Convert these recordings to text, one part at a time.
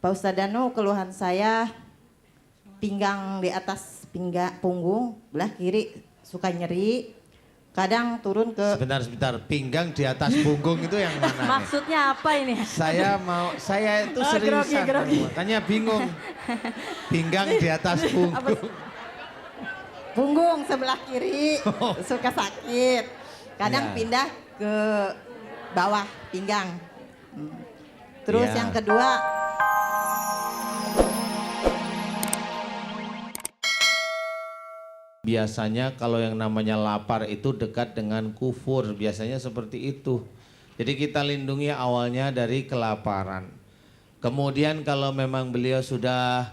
Pak Ustadz Danu, keluhan saya pinggang di atas punggung belah kiri suka nyeri. Kadang turun ke... Sebentar, pinggang di atas punggung itu yang mana nih? Maksudnya apa ini? Saya itu seriusan, makanya bingung. Pinggang di atas punggung. Punggung sebelah kiri suka sakit. Kadang Ya. pindah ke bawah pinggang. Terus Ya. yang kedua, Biasanya kalau yang namanya lapar itu dekat dengan kufur, biasanya seperti itu. Jadi kita lindungi awalnya dari kelaparan. Kemudian kalau memang beliau sudah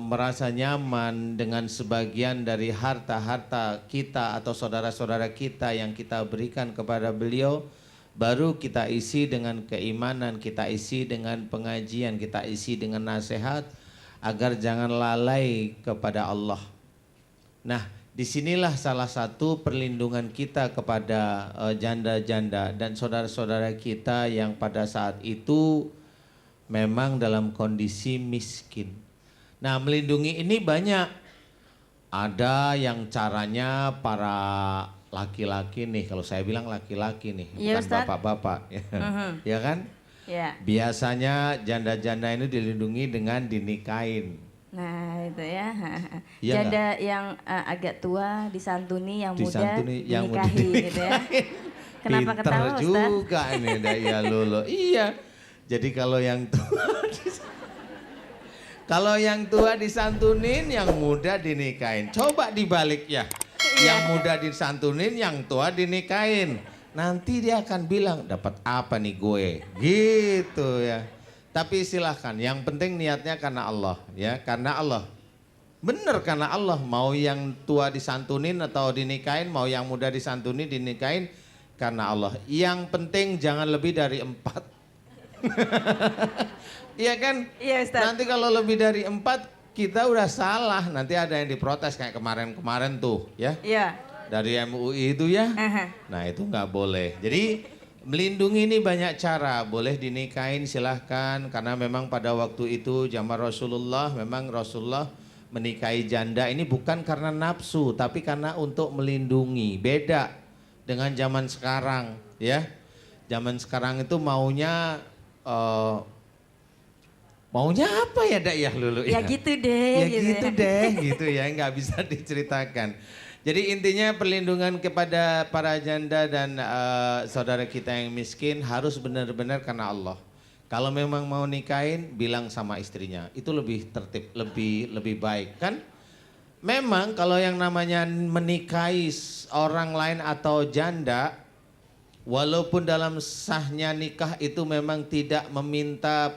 merasa nyaman dengan sebagian dari harta-harta kita atau saudara-saudara kita yang kita berikan kepada beliau, baru kita isi dengan keimanan, kita isi dengan pengajian, kita isi dengan nasihat agar jangan lalai kepada Allah. Nah, disinilah salah satu perlindungan kita kepada janda-janda dan saudara-saudara kita yang pada saat itu memang dalam kondisi miskin. Nah, melindungi ini banyak. Ada yang caranya para laki-laki nih, kalau saya bilang laki-laki nih, Iya, bukan Ustaz. bapak-bapak. Ya kan? Ya. Biasanya janda-janda ini dilindungi dengan dinikahin. Nah itu ya. Iya Janda yang agak tua disantuni, yang Disantuni, muda yang muda dinikahi gitu ya. Kenapa Pinter ketawa Ustaz? juga ini ya Lulu. Iya. Jadi kalau yang tua kalau yang tua disantunin, yang muda dinikahin. Coba dibalik ya. Yang muda disantunin, yang tua dinikahin. Nanti dia akan bilang, dapat apa nih gue? Gitu ya. Tapi silahkan, yang penting niatnya karena Allah ya, karena Allah. Bener karena Allah, mau yang tua disantunin atau dinikahin, mau yang muda disantuni dinikahin karena Allah. Yang penting jangan lebih dari 4. Iya kan? Iya Ustaz. Nanti kalau lebih dari 4 kita udah salah, nanti ada yang diprotes kayak kemarin-kemarin tuh ya. Iya. Dari MUI itu ya. Nah itu nggak boleh. Jadi melindungi ini banyak cara. Boleh dinikahin silahkan. Karena memang pada waktu itu zaman Rasulullah, memang Rasulullah menikahi janda ini bukan karena nafsu, tapi karena untuk melindungi. Beda dengan zaman sekarang ya. Zaman sekarang itu maunya apa ya Dak ya Lulu Ya gitu deh. ya gitu deh gitu ya, nggak bisa diceritakan. Jadi intinya perlindungan kepada para janda dan saudara kita yang miskin harus benar-benar karena Allah. Kalau memang mau nikahin, bilang sama istrinya, itu lebih tertib, lebih baik kan. Memang kalau yang namanya menikahi orang lain atau janda, walaupun dalam sahnya nikah itu memang tidak meminta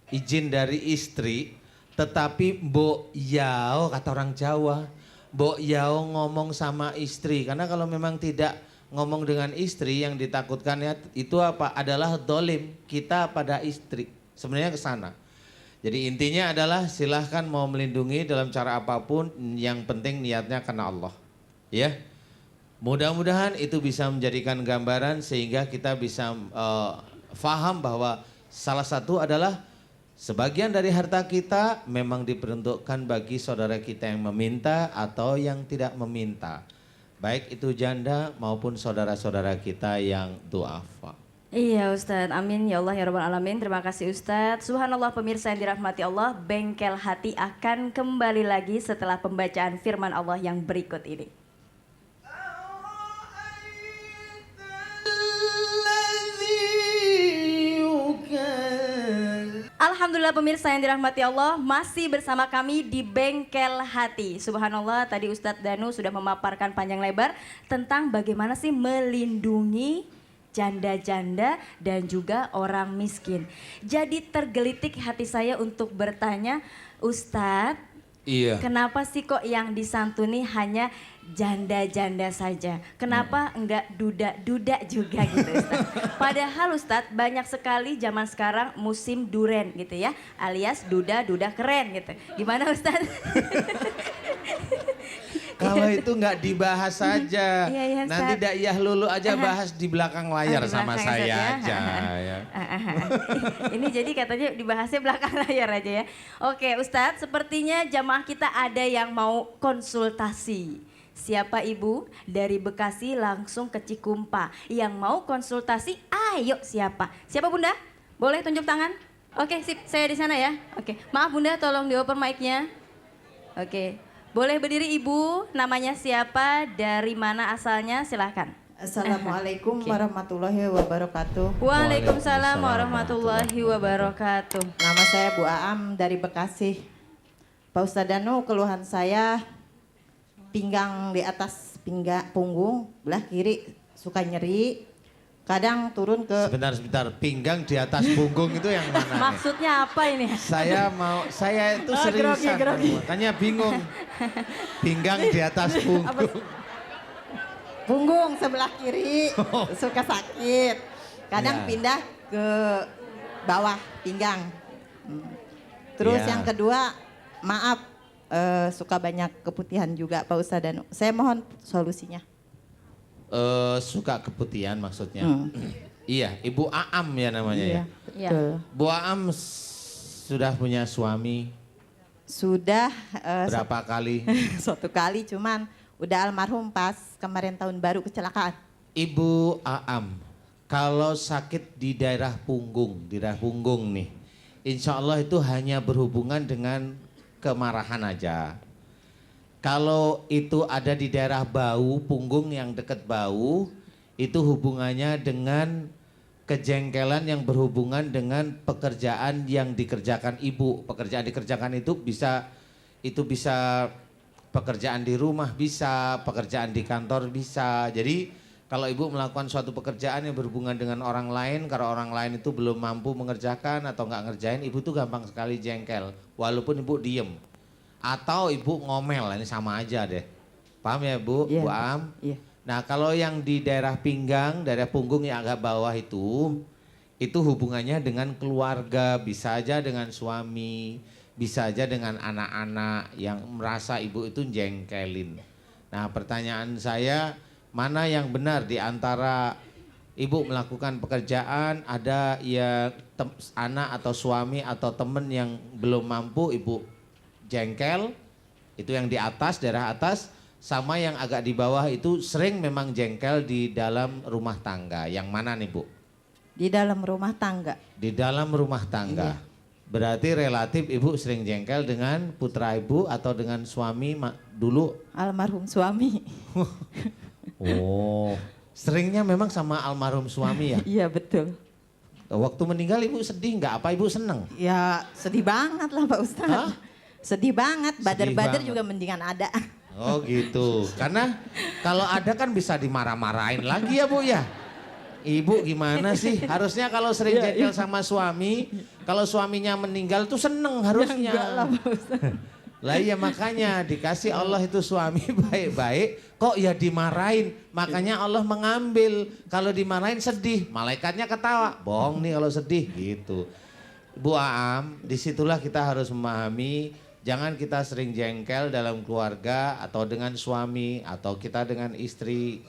izin dari istri, tetapi mbok yao kata orang Jawa, mbok yao ngomong sama istri. Karena kalau memang tidak ngomong dengan istri, yang ditakutkannya itu apa? Adalah dolim kita pada istri. Sebenarnya ke sana. Jadi intinya adalah silahkan mau melindungi dalam cara apapun, yang penting niatnya karena Allah. Ya, mudah-mudahan itu bisa menjadikan gambaran sehingga kita bisa faham bahwa salah satu adalah sebagian dari harta kita memang diperuntukkan bagi saudara kita yang meminta atau yang tidak meminta. Baik itu janda maupun saudara-saudara kita yang duafa. Iya Ustadz, amin ya Allah ya Rabbal Alamin. Terima kasih Ustadz. Subhanallah pemirsa yang dirahmati Allah, Bengkel Hati akan kembali lagi setelah pembacaan firman Allah yang berikut ini. Alhamdulillah pemirsa yang dirahmati Allah, masih bersama kami di Bengkel Hati. Subhanallah, tadi Ustadz Danu sudah memaparkan panjang lebar tentang bagaimana sih melindungi janda-janda dan juga orang miskin. Jadi tergelitik hati saya untuk bertanya, Ustadz, Iya. kenapa sih kok yang disantuni hanya janda-janda saja? Kenapa enggak duda-duda juga gitu Ustadz? Padahal Ustadz banyak sekali zaman sekarang musim duren gitu ya, alias duda-duda keren gitu. Gimana Ustadz? Kalau itu nggak dibahas saja. Iya, iya, Nanti Ustaz. Daiyah Lulu aja bahas di belakang layar di sama belakang, saya Ustaz, aja. ya. Ya. Ini jadi katanya dibahasnya belakang layar aja ya. Oke Ustadz, sepertinya jamaah kita ada yang mau konsultasi. Siapa ibu dari Bekasi langsung ke Cikumpa yang mau konsultasi? Ayo siapa? Siapa bunda? Boleh tunjuk tangan? Oke sip, saya di sana ya. Oke, maaf bunda tolong dioper mic-nya. Oke, boleh berdiri ibu, namanya siapa, dari mana asalnya, silahkan. Assalamualaikum Oke. warahmatullahi wabarakatuh. Waalaikumsalam warahmatullahi wabarakatuh. Nama saya Bu Aam dari Bekasi. Pak Ustadz Danu, keluhan saya pinggang di atas punggung belah kiri suka nyeri. Kadang turun ke Sebentar, pinggang di atas punggung itu yang mana nih? Maksudnya apa ini? Saya itu Oh, seriusan, grogi. makanya bingung. Pinggang di atas punggung. punggung sebelah kiri suka sakit. Kadang Ya. pindah ke bawah pinggang. Terus Ya. yang kedua, maaf suka banyak keputihan juga Pak Ustadz Danu. Saya mohon solusinya. Suka keputihan maksudnya. Iya, Ibu Aam ya namanya ya. Iya. Betul. Bu Aam sudah punya suami Sudah berapa kali? satu kali, cuman udah almarhum pas kemarin tahun baru kecelakaan. Ibu Aam, kalau sakit di daerah punggung nih, insya Allah itu hanya berhubungan dengan kemarahan aja. Kalau itu ada di daerah bau, punggung yang dekat bau, itu hubungannya dengan kejengkelan yang berhubungan dengan pekerjaan yang dikerjakan ibu. Pekerjaan dikerjakan itu bisa pekerjaan di rumah bisa, pekerjaan di kantor bisa. Jadi kalau ibu melakukan suatu pekerjaan yang berhubungan dengan orang lain, kalau orang lain itu belum mampu mengerjakan atau nggak ngerjain, ibu tuh gampang sekali jengkel. Walaupun ibu diem. Atau ibu ngomel, ini sama aja deh. Paham ya Bu, Iya. Bu Am? Iya. Nah kalau yang di daerah pinggang, daerah punggung yang agak bawah itu hubungannya dengan keluarga, bisa aja dengan suami, bisa aja dengan anak-anak yang merasa ibu itu jengkelin. Nah pertanyaan saya, mana yang benar di antara ibu melakukan pekerjaan, ada ya anak atau suami atau temen yang belum mampu ibu jengkel, itu yang di atas, daerah atas, sama yang agak di bawah itu sering memang jengkel di dalam rumah tangga. Yang mana nih Bu? Di dalam rumah tangga. Di dalam rumah tangga. Iya. Berarti relatif ibu sering jengkel dengan putra ibu atau dengan suami dulu? Almarhum suami. Oh, seringnya memang sama almarhum suami ya? Iya betul. Waktu meninggal ibu sedih nggak? Apa ibu seneng? Ya sedih banget lah Pak Ustadz. Hah? Sedih banget, badar-badar banget. juga mendingan ada. Oh gitu, karena kalau ada kan bisa dimarah-marahin lagi ya Bu ya. Ibu gimana sih? Harusnya kalau sering jengkel sama suami, kalau suaminya meninggal tuh seneng harusnya. Enggak lah Pak Ustadz. Lah iya makanya dikasih Allah itu suami baik-baik, kok ya dimarahin. Makanya Allah mengambil, kalau dimarahin sedih, malaikatnya ketawa. Bohong nih kalau sedih gitu. Bu Aam, disitulah kita harus memahami, jangan kita sering jengkel dalam keluarga atau dengan suami atau kita dengan istri.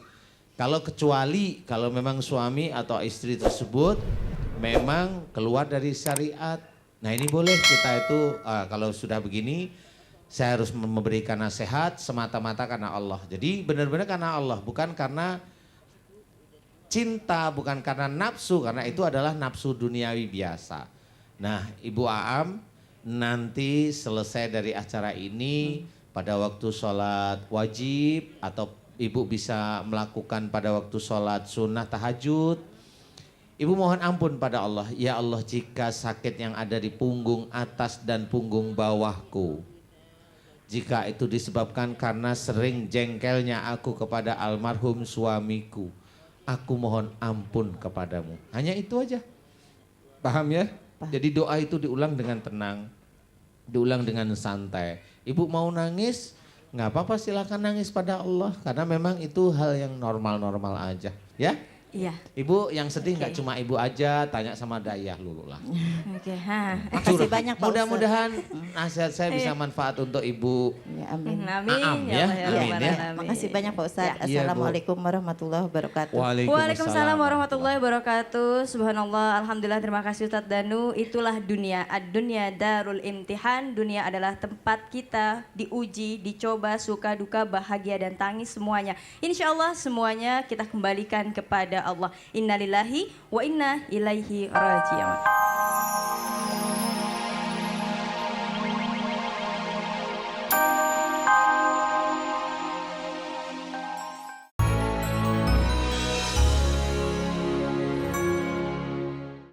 Kecuali kalau memang suami atau istri tersebut memang keluar dari syariat. Nah ini boleh kita itu kalau sudah begini saya harus memberikan nasihat semata-mata karena Allah. Jadi benar-benar karena Allah, bukan karena cinta, bukan karena nafsu, karena itu adalah nafsu duniawi biasa. Nah Ibu Aam, nanti selesai dari acara ini pada waktu sholat wajib atau ibu bisa melakukan pada waktu sholat sunnah tahajud, ibu mohon ampun pada Allah. Ya Allah, jika sakit yang ada di punggung atas dan punggung bawahku, jika itu disebabkan karena sering jengkelnya aku kepada almarhum suamiku, aku mohon ampun kepadamu. Hanya itu aja. Paham ya? Jadi doa itu diulang dengan tenang, diulang dengan santai. Ibu mau nangis, nggak apa-apa, silakan nangis pada Allah, karena memang itu hal yang normal-normal aja, ya. Iya. Ibu yang sedih nggak Oke. cuma ibu aja, tanya sama Dayah dulu lah. Oke, ha. Makasih banyak Pak Ustadz. Mudah-mudahan nasihat saya bisa Iya. manfaat untuk ibu. Ya, amin. Amin. Aam, ya. Allah, Amin, Rabbal ya. Alamin. Makasih banyak Pak Ustadz. Ya. Iya, Bu. Assalamualaikum warahmatullahi wabarakatuh. Waalaikumsalam warahmatullahi wabarakatuh. Subhanallah, alhamdulillah, terima kasih Ustadz Danu. Itulah dunia. Ad-dunya darul imtihan. Dunia adalah tempat kita diuji, dicoba, suka, duka, bahagia dan tangis semuanya. Insya Allah semuanya kita kembalikan kepada Allah. Innalillahi wa inna ilaihi raji'un.